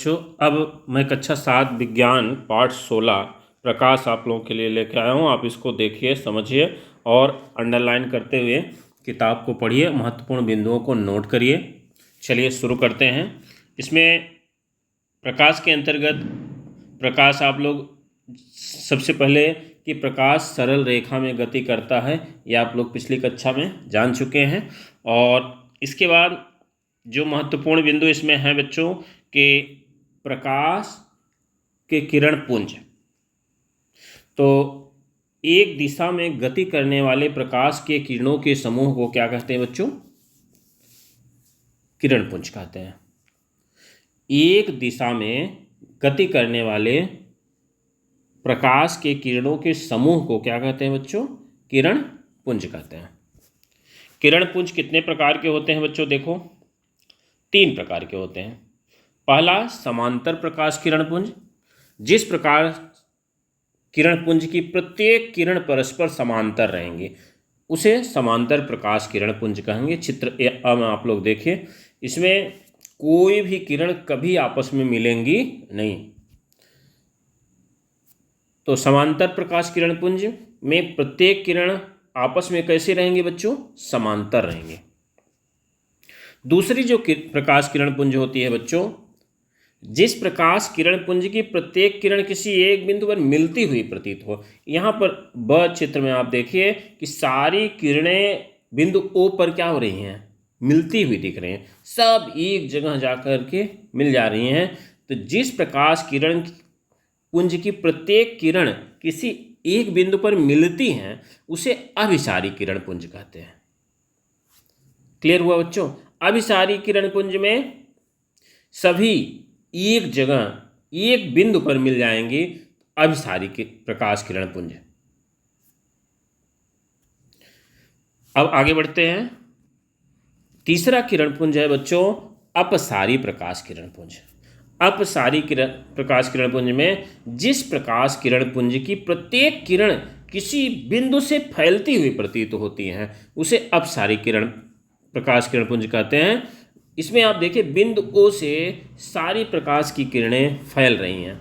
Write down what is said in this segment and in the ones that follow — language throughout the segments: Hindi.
बच्चों, अब मैं कक्षा 7 विज्ञान पाठ 16 प्रकाश आप लोगों के लिए लेकर आया हूँ। आप इसको देखिए, समझिए और अंडरलाइन करते हुए किताब को पढ़िए, महत्वपूर्ण बिंदुओं को नोट करिए। चलिए शुरू करते हैं। इसमें प्रकाश के अंतर्गत प्रकाश आप लोग सबसे पहले कि प्रकाश सरल रेखा में गति करता है, यह आप लोग पिछली कक्षा में जान चुके हैं। और इसके बाद जो महत्वपूर्ण बिंदु इसमें है बच्चों कि प्रकाश के किरण पुंज, तो एक दिशा में गति करने वाले प्रकाश के किरणों के समूह को क्या कहते हैं बच्चों? किरण पुंज कहते हैं। एक दिशा में गति करने वाले प्रकाश के किरणों के समूह को क्या कहते हैं बच्चों? किरण पुंज कहते हैं। किरण पुंज कितने प्रकार के होते हैं बच्चों? देखो, 3 प्रकार के होते हैं। पहला समांतर प्रकाश किरण पुंज, जिस प्रकार किरण पुंज की प्रत्येक किरण परस्पर समांतर रहेंगे उसे समांतर प्रकाश किरण पुंज कहेंगे। चित्र अब आप लोग देखिए, इसमें कोई भी किरण कभी आपस में मिलेंगी नहीं। तो समांतर प्रकाश किरण पुंज में प्रत्येक किरण आपस में कैसे रहेंगे बच्चों? समांतर रहेंगे। दूसरी जो प्रकाश किरण पुंज होती है बच्चों, जिस प्रकाश किरण पुंज की प्रत्येक किरण किसी एक बिंदु पर मिलती हुई प्रतीत हो। यहाँ पर ब चित्र में आप देखिए कि सारी किरणें बिंदु O पर क्या हो रही हैं? मिलती हुई दिख रही हैं, सब एक जगह जाकर के मिल जा रही हैं। तो जिस प्रकाश किरण पुंज की प्रत्येक किरण किसी एक बिंदु पर मिलती हैं उसे अभिसारी किरण पुंज कहते हैं। क्लियर हुआ बच्चों? अभिसारी किरण पुंज में सभी एक जगह एक बिंदु पर मिल जाएंगे, अभिसारी प्रकाश किरण पुंज। अब आगे बढ़ते हैं। तीसरा किरण पुंज है बच्चों अपसारी प्रकाश किरण पुंज। अपसारी प्रकाश किरण पुंज में जिस प्रकाश किरण पुंज की प्रत्येक किरण किसी बिंदु से फैलती हुई प्रतीत होती हैं उसे अपसारी प्रकाश किरण पुंज कहते हैं। इसमें आप देखिए बिंदु O से सारी प्रकाश की किरणें फैल रही हैं,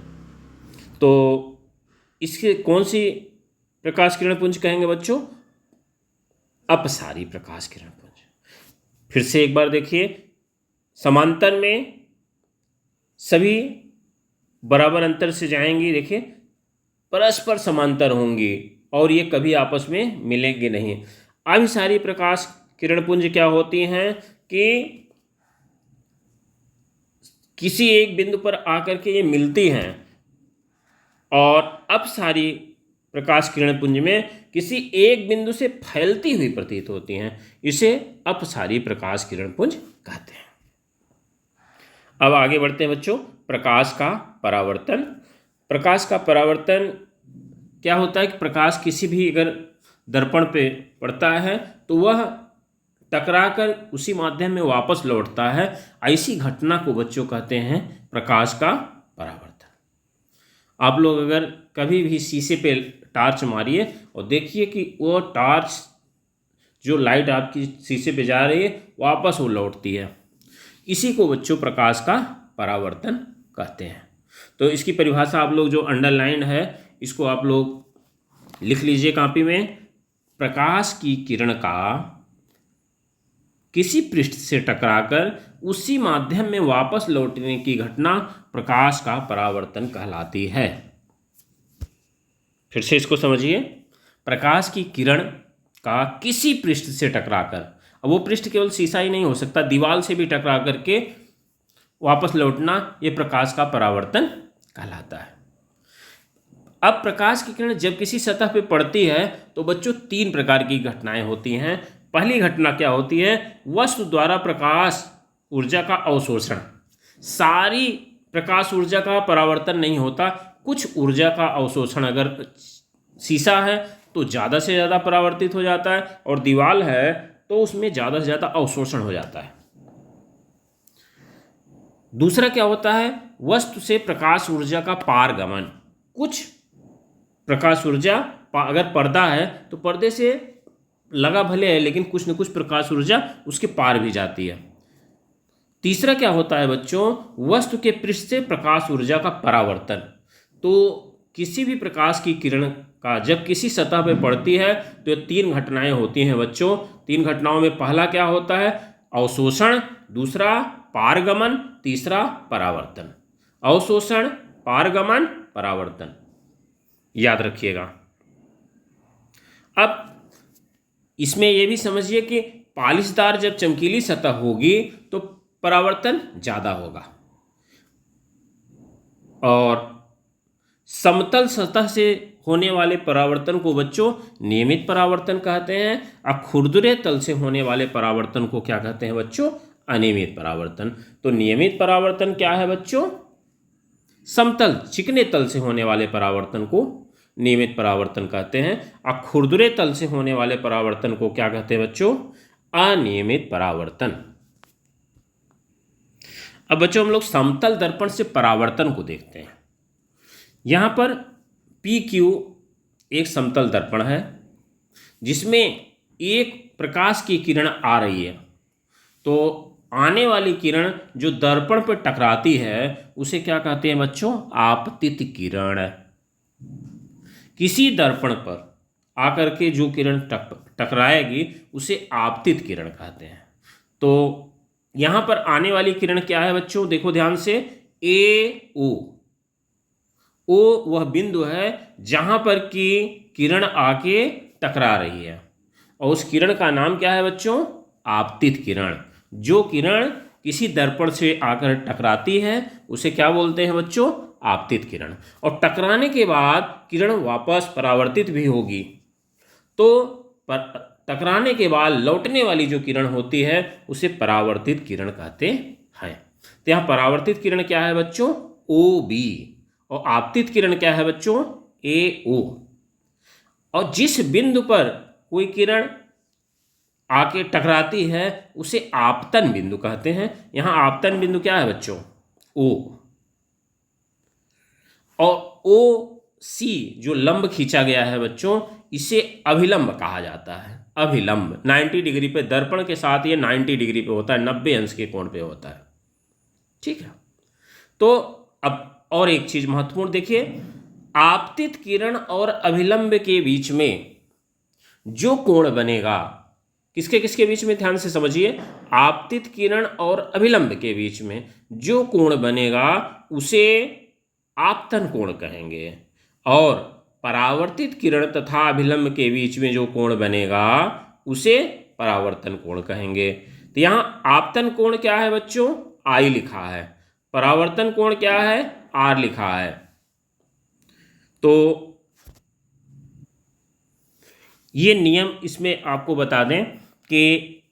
तो इसके कौन सी प्रकाश किरण पुंज कहेंगे बच्चों? अपसारी प्रकाश किरण पुंज। फिर से एक बार देखिए, समांतर में सभी बराबर अंतर से जाएंगी, देखिए परस्पर समांतर होंगी और ये कभी आपस में मिलेंगे नहीं। अभिसारी प्रकाश किरण पुंज क्या होती हैं कि किसी एक बिंदु पर आकर के ये मिलती हैं, और अपसारी प्रकाश किरण पुंज में किसी एक बिंदु से फैलती हुई प्रतीत होती हैं, इसे अपसारी प्रकाश किरण पुंज कहते हैं। अब आगे बढ़ते हैं बच्चों, प्रकाश का परावर्तन। प्रकाश का परावर्तन क्या होता है कि प्रकाश किसी भी अगर दर्पण पे पड़ता है तो वह टकराकर उसी माध्यम में वापस लौटता है। ऐसी घटना को बच्चों कहते हैं प्रकाश का परावर्तन। आप लोग अगर कभी भी शीशे पे टार्च मारिए और देखिए कि वो टार्च जो लाइट आपकी शीशे पे जा रही है वापस वो लौटती है, इसी को बच्चों प्रकाश का परावर्तन कहते हैं। तो इसकी परिभाषा आप लोग जो अंडरलाइन है इसको आप लोग लिख लीजिए कॉपी में। प्रकाश की किरण का किसी पृष्ठ से टकराकर उसी माध्यम में वापस लौटने की घटना प्रकाश का परावर्तन कहलाती है। फिर से इसको समझिए, प्रकाश की किरण का किसी पृष्ठ से टकराकर, अब वो पृष्ठ केवल शीशा ही नहीं हो सकता, दीवार से भी टकरा करके वापस लौटना, ये प्रकाश का परावर्तन कहलाता है। अब प्रकाश की किरण जब किसी सतह पे पड़ती है तो बच्चों 3 प्रकार की घटनाएं होती हैं। पहली घटना क्या होती है? वस्तु द्वारा प्रकाश ऊर्जा का अवशोषण। सारी प्रकाश ऊर्जा का परावर्तन नहीं होता, कुछ ऊर्जा का अवशोषण। अगर शीशा है तो ज़्यादा से ज़्यादा परावर्तित हो जाता है, और दीवार है तो उसमें ज़्यादा से ज़्यादा अवशोषण हो जाता है। दूसरा क्या होता है? वस्तु से प्रकाश ऊर्जा का पारगमन। कुछ प्रकाश ऊर्जा, अगर पर्दा है तो पर्दे से लगा भले है लेकिन कुछ न कुछ प्रकाश ऊर्जा उसके पार भी जाती है। तीसरा क्या होता है बच्चों, वस्तु के पृष्ठ से प्रकाश ऊर्जा का परावर्तन। तो किसी भी प्रकाश की किरण का जब किसी सतह पर पड़ती है तो ये तीन घटनाएं होती हैं बच्चों। तीन घटनाओं में पहला क्या होता है, अवशोषण, दूसरा पारगमन, तीसरा परावर्तन। अवशोषण, पारगमन, परावर्तन, याद रखिएगा। अब इसमें यह भी समझिए कि पालिशदार जब चमकीली सतह होगी तो परावर्तन ज़्यादा होगा, और समतल सतह से होने वाले परावर्तन को बच्चों नियमित परावर्तन कहते हैं, और खुरदुरे तल से होने वाले परावर्तन को क्या कहते हैं बच्चों, अनियमित परावर्तन। तो नियमित परावर्तन क्या है बच्चों, समतल चिकने तल से होने वाले परावर्तन को नियमित परावर्तन कहते हैं, और खुरदुरे तल से होने वाले परावर्तन को क्या कहते हैं बच्चों, अनियमित परावर्तन। अब बच्चों हम लोग समतल दर्पण से परावर्तन को देखते हैं। यहाँ पर PQ एक समतल दर्पण है जिसमें एक प्रकाश की किरण आ रही है, तो आने वाली किरण जो दर्पण पर टकराती है उसे क्या कहते हैं बच्चों, आपतित किरण। किसी दर्पण पर आकर के जो किरण टकराएगी उसे आपतित किरण कहते हैं। तो यहाँ पर आने वाली किरण क्या है बच्चों, देखो ध्यान से, AO। O वह बिंदु है जहाँ पर कि किरण आके टकरा रही है, और उस किरण का नाम क्या है बच्चों, आपतित किरण। जो किरण किसी दर्पण से आकर टकराती है उसे क्या बोलते हैं बच्चों, आपतित किरण। और टकराने के बाद किरण वापस परावर्तित भी होगी, तो टकराने के बाद लौटने वाली जो किरण होती है उसे परावर्तित किरण कहते हैं। तो यहाँ परावर्तित किरण क्या है बच्चों, OB, और आपतित किरण क्या है बच्चों, AO। और जिस बिंदु पर कोई किरण आके टकराती है उसे आपतन बिंदु कहते हैं। यहाँ आपतन बिंदु क्या है बच्चों, O। और OC जो लंब खींचा गया है बच्चों, इसे अभिलंब कहा जाता है। अभिलंब 90 डिग्री पे, दर्पण के साथ ये 90 डिग्री पे होता है, 90 अंश के कोण पे होता है, ठीक है। तो अब और एक चीज महत्वपूर्ण देखिए, आपतित किरण और अभिलंब के बीच में जो कोण बनेगा, किसके किसके बीच में, ध्यान से समझिए, आपतित किरण और अभिलंब के बीच में जो कोण बनेगा उसे आपतन कोण कहेंगे, और परावर्तित किरण तथा अभिलंब के बीच में जो कोण बनेगा उसे परावर्तन कोण कहेंगे। तो यहाँ आपतन कोण क्या है बच्चों, I लिखा है, परावर्तन कोण क्या है, R लिखा है। तो ये नियम इसमें आपको बता दें कि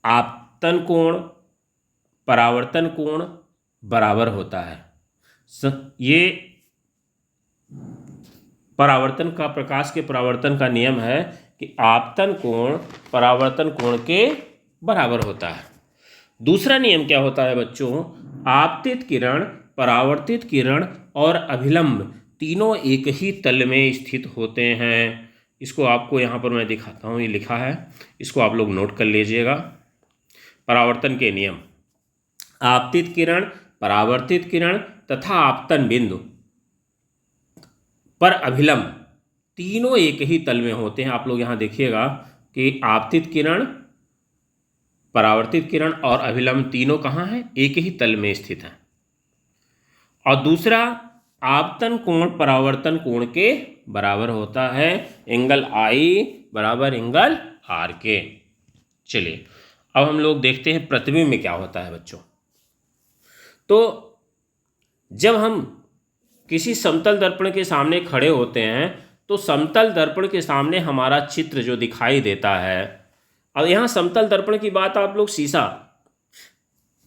आपतन कोण परावर्तन कोण बराबर होता है। ये परावर्तन का, प्रकाश के परावर्तन का नियम है कि आपतन कोण परावर्तन कोण के बराबर होता है। दूसरा नियम क्या होता है बच्चों, आपतित किरण, परावर्तित किरण और अभिलंब तीनों एक ही तल में स्थित होते हैं। इसको आपको यहाँ पर मैं दिखाता हूँ, ये लिखा है, इसको आप लोग नोट कर लीजिएगा। परावर्तन के नियम, आपतित किरण, परावर्तित किरण तथा आपतन बिंदु पर अभिलंब तीनों एक ही तल में होते हैं। आप लोग यहाँ देखिएगा कि आपतित किरण, परावर्तित किरण और अभिलंब तीनों कहाँ हैं, एक ही तल में स्थित हैं। और दूसरा, आपतन कोण परावर्तन कोण के बराबर होता है, एंगल I बराबर एंगल R के। चलिए अब हम लोग देखते हैं प्रतिबिंब में क्या होता है बच्चों। तो जब हम किसी समतल दर्पण के सामने खड़े होते हैं तो समतल दर्पण के सामने हमारा चित्र जो दिखाई देता है, और यहाँ समतल दर्पण की बात, आप लोग शीशा,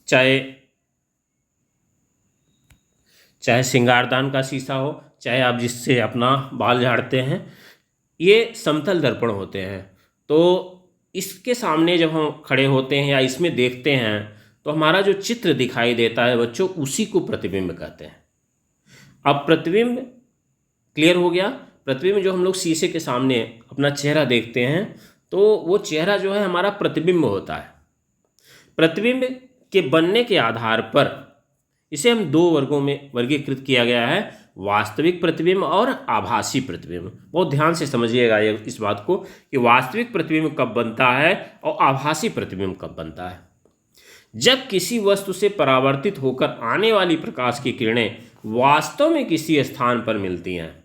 चाहे श्रृंगारदान का शीशा हो, चाहे आप जिससे अपना बाल झाड़ते हैं, ये समतल दर्पण होते हैं। तो इसके सामने जब हम खड़े होते हैं या इसमें देखते हैं तो हमारा जो चित्र दिखाई देता है बच्चों, उसी को प्रतिबिंब कहते हैं। अब प्रतिबिंब क्लियर हो गया। प्रतिबिंब जो हम लोग शीशे के सामने अपना चेहरा देखते हैं तो वो चेहरा जो है हमारा प्रतिबिंब होता है। प्रतिबिंब के बनने के आधार पर इसे हम दो वर्गों में वर्गीकृत किया गया है, वास्तविक प्रतिबिंब और आभासी प्रतिबिंब। बहुत ध्यान से समझिएगा ये इस बात को कि वास्तविक प्रतिबिंब कब बनता है और आभासी प्रतिबिंब कब बनता है। जब किसी वस्तु से परावर्तित होकर आने वाली प्रकाश की किरणें वास्तव में किसी स्थान पर मिलती हैं,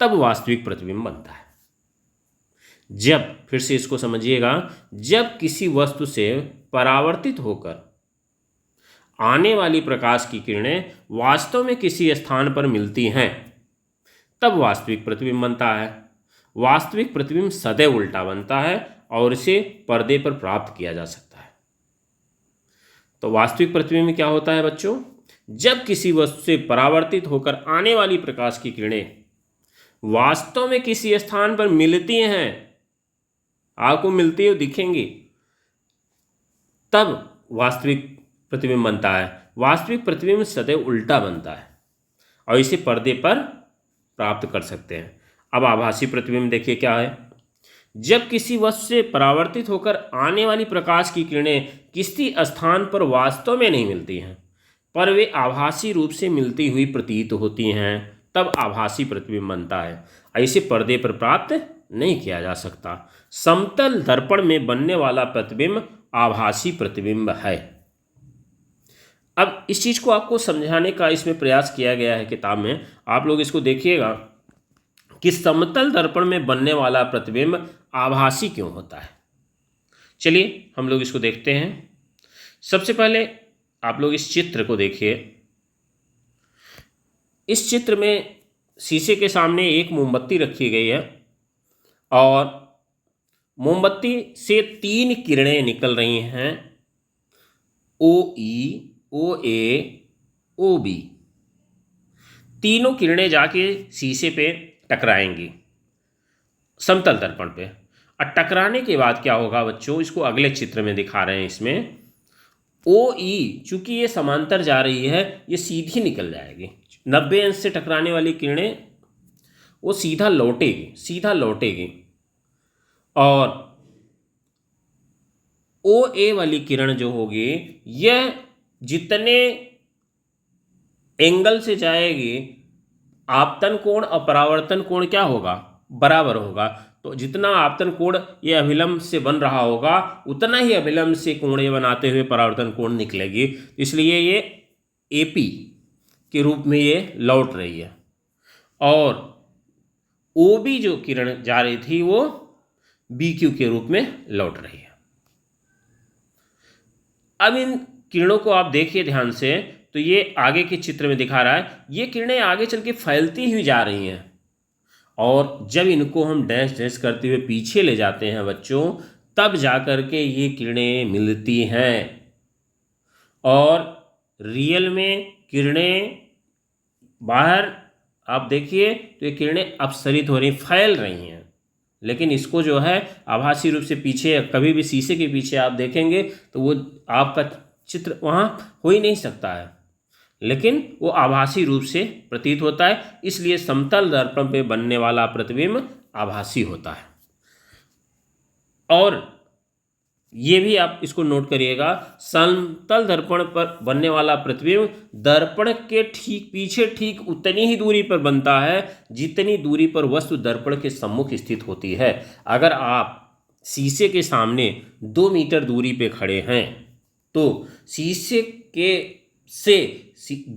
तब वास्तविक प्रतिबिंब बनता है। जब, फिर से इसको समझिएगा, जब किसी वस्तु से परावर्तित होकर आने वाली प्रकाश की किरणें वास्तव में किसी स्थान पर मिलती हैं, तब वास्तविक प्रतिबिंब बनता है। वास्तविक प्रतिबिंब सदैव उल्टा बनता है और इसे पर्दे पर प्राप्त किया जा सकता है। तो वास्तविक प्रतिबिंब क्या होता है बच्चों? जब किसी वस्तु से परावर्तित होकर आने वाली प्रकाश की किरणें वास्तव में किसी स्थान पर मिलती हैं, आपको मिलती हुई दिखेंगी, तब वास्तविक प्रतिबिंब बनता है। वास्तविक प्रतिबिंब सदैव उल्टा बनता है और इसे पर्दे पर प्राप्त कर सकते हैं। अब आभासी प्रतिबिंब देखिए क्या है। जब किसी वस्तु से परावर्तित होकर आने वाली प्रकाश की किरणें किसी स्थान पर वास्तव में नहीं मिलती हैं, पर वे आभासी रूप से मिलती हुई प्रतीत होती हैं, तब आभासी प्रतिबिंब बनता है। इसे पर्दे पर प्राप्त नहीं किया जा सकता। समतल दर्पण में बनने वाला प्रतिबिंब आभासी प्रतिबिंब है। अब इस चीज़ को आपको समझाने का इसमें प्रयास किया गया है किताब में। आप लोग इसको देखिएगा कि समतल दर्पण में बनने वाला प्रतिबिंब आभासी क्यों होता है। चलिए हम लोग इसको देखते हैं। सबसे पहले आप लोग इस चित्र को देखिए। इस चित्र में शीशे के सामने एक मोमबत्ती रखी गई है और मोमबत्ती से 3 किरणें निकल रही हैं, OE, OA, OB। तीनों किरणें जाके शीशे पे टकराएंगी समतल दर्पण पे। और टकराने के बाद क्या होगा बच्चों, इसको अगले चित्र में दिखा रहे हैं। इसमें OE चूंकि ये समांतर जा रही है, ये सीधी निकल जाएगी। 90 अंश से टकराने वाली किरणें वो सीधा लौटेगी और OA वाली किरण जो होगी, यह जितने एंगल से जाएगी, आपतन कोण और परावर्तन कोण क्या होगा? बराबर होगा। तो जितना आपतन कोण ये अभिलंब से बन रहा होगा, उतना ही अभिलंब से कोण ये बनाते हुए परावर्तन कोण निकलेगी। इसलिए ये AP के रूप में ये लौट रही है और OB जो किरण जा रही थी वो BQ के रूप में लौट रही है। अब इन किरणों को आप देखिए ध्यान से, तो ये आगे के चित्र में दिखा रहा है, ये किरणें आगे चल के फैलती हुई जा रही हैं और जब इनको हम डैश डैश करते हुए पीछे ले जाते हैं बच्चों, तब जाकर के ये किरणें मिलती हैं। और रियल में किरणें बाहर आप देखिए तो ये किरणें अपसरित हो रही, फैल रही हैं, लेकिन इसको जो है आभासी रूप से पीछे, कभी भी शीशे के पीछे आप देखेंगे तो वो आपका चित्र वहाँ हो ही नहीं सकता है, लेकिन वो आभासी रूप से प्रतीत होता है। इसलिए समतल दर्पण पे बनने वाला प्रतिबिंब आभासी होता है। और ये भी आप इसको नोट करिएगा, समतल दर्पण पर बनने वाला प्रतिबिंब दर्पण के ठीक पीछे ठीक उतनी ही दूरी पर बनता है जितनी दूरी पर वस्तु दर्पण के सम्मुख स्थित होती है। अगर आप शीशे के सामने 2 मीटर दूरी पे खड़े हैं तो शीशे के से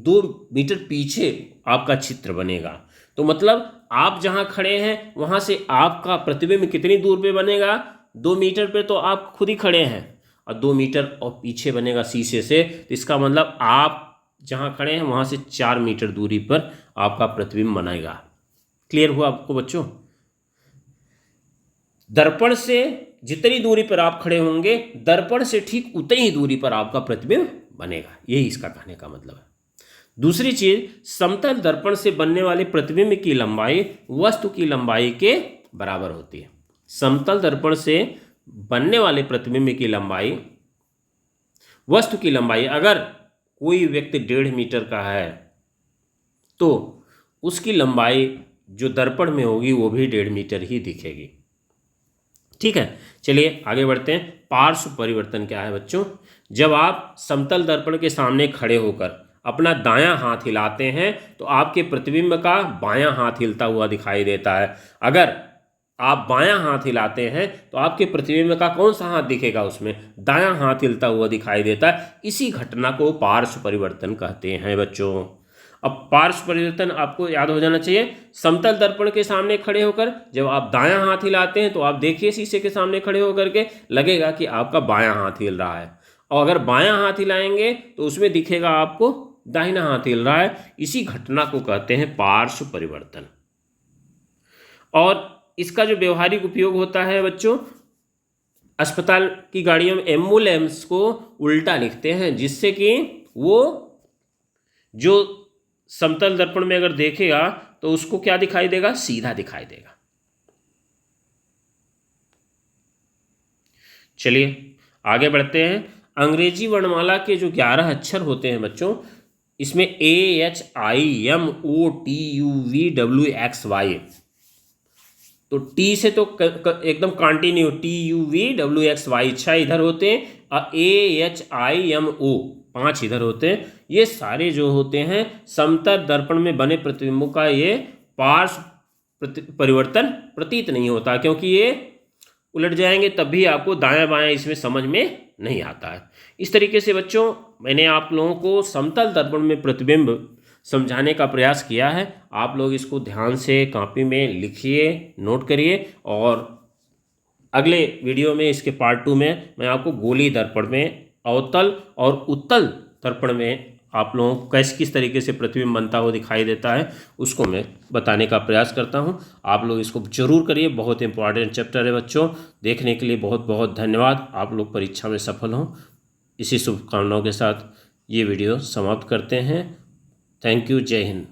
2 मीटर पीछे आपका चित्र बनेगा। तो मतलब आप जहाँ खड़े हैं वहाँ से आपका प्रतिबिंब कितनी दूर पे बनेगा? 2 मीटर पे तो आप खुद ही खड़े हैं और 2 मीटर और पीछे बनेगा शीशे से। तो इसका मतलब आप जहाँ खड़े हैं वहाँ से 4 मीटर दूरी पर आपका प्रतिबिंब बनेगा। क्लियर हुआ आपको बच्चों? दर्पण से जितनी दूरी पर आप खड़े होंगे, दर्पण से ठीक उतनी ही दूरी पर आपका प्रतिबिंब बनेगा। यही इसका कहने का मतलब है। दूसरी चीज, समतल दर्पण से बनने वाले प्रतिबिंब की लंबाई वस्तु की लंबाई के बराबर होती है। समतल दर्पण से बनने वाले प्रतिबिंब की लंबाई वस्तु की लंबाई, अगर कोई व्यक्ति 1.5 मीटर का है तो उसकी लंबाई जो दर्पण में होगी वो भी 1.5 मीटर ही दिखेगी। ठीक है, चलिए आगे बढ़ते हैं। पार्श्व परिवर्तन क्या है बच्चों? जब आप समतल दर्पण के सामने खड़े होकर अपना दायां हाथ हिलाते हैं तो आपके प्रतिबिंब का बायां हाथ हिलता हुआ दिखाई देता है। अगर आप बायां हाथ हिलाते हैं तो आपके प्रतिबिंब का कौन सा हाथ दिखेगा? उसमें दायां हाथ हिलता हुआ दिखाई देता है। इसी घटना को पार्श्व परिवर्तन कहते हैं बच्चों। अब पार्श्व परिवर्तन आपको याद हो जाना चाहिए। समतल दर्पण के सामने खड़े होकर जब आप दायां हाथ हिलाते हैं तो आप देखिए शीशे के सामने खड़े होकर के लगेगा कि आपका बायां हाथ हिल रहा है, और अगर बायां हाथ हिलाएंगे तो उसमें दिखेगा आपको दाहिना हाथ हिल रहा है। इसी घटना को कहते हैं पार्श्व परिवर्तन। और इसका जो व्यवहारिक उपयोग होता है बच्चों, अस्पताल की गाड़ियों में एम्बुलेंस को उल्टा लिखते हैं, जिससे कि वो जो समतल दर्पण में अगर देखेगा तो उसको क्या दिखाई देगा? सीधा दिखाई देगा। चलिए आगे बढ़ते हैं। अंग्रेजी वर्णमाला के जो 11 अक्षर होते हैं बच्चों, इसमें AHIMOTUVWXY, तो टी से तो एकदम कंटिन्यू TUVWXY 6 इधर होते हैं, और AHIMO 5 इधर होते हैं। ये सारे जो होते हैं समतल दर्पण में बने प्रतिबिंबों का ये पार्श्व परिवर्तन प्रतीत नहीं होता, क्योंकि ये उलट जाएंगे तब भी आपको दायां बायां इसमें समझ में नहीं आता है। इस तरीके से बच्चों मैंने आप लोगों को समतल दर्पण में प्रतिबिंब समझाने का प्रयास किया है। आप लोग इसको ध्यान से कॉपी में लिखिए, नोट करिए, और अगले वीडियो में इसके पार्ट 2 में मैं आपको गोली दर्पण में अवतल और उत्तल दर्पण में आप लोगों को किस तरीके से प्रतिबिंब बनता हुआ दिखाई देता है उसको मैं बताने का प्रयास करता हूं। आप लोग इसको जरूर करिए, बहुत इंपॉर्टेंट चैप्टर है बच्चों। देखने के लिए बहुत बहुत धन्यवाद। आप लोग परीक्षा में सफल हों, इसी शुभकामनाओं के साथ ये वीडियो समाप्त करते हैं। Thank you. जय हिंद।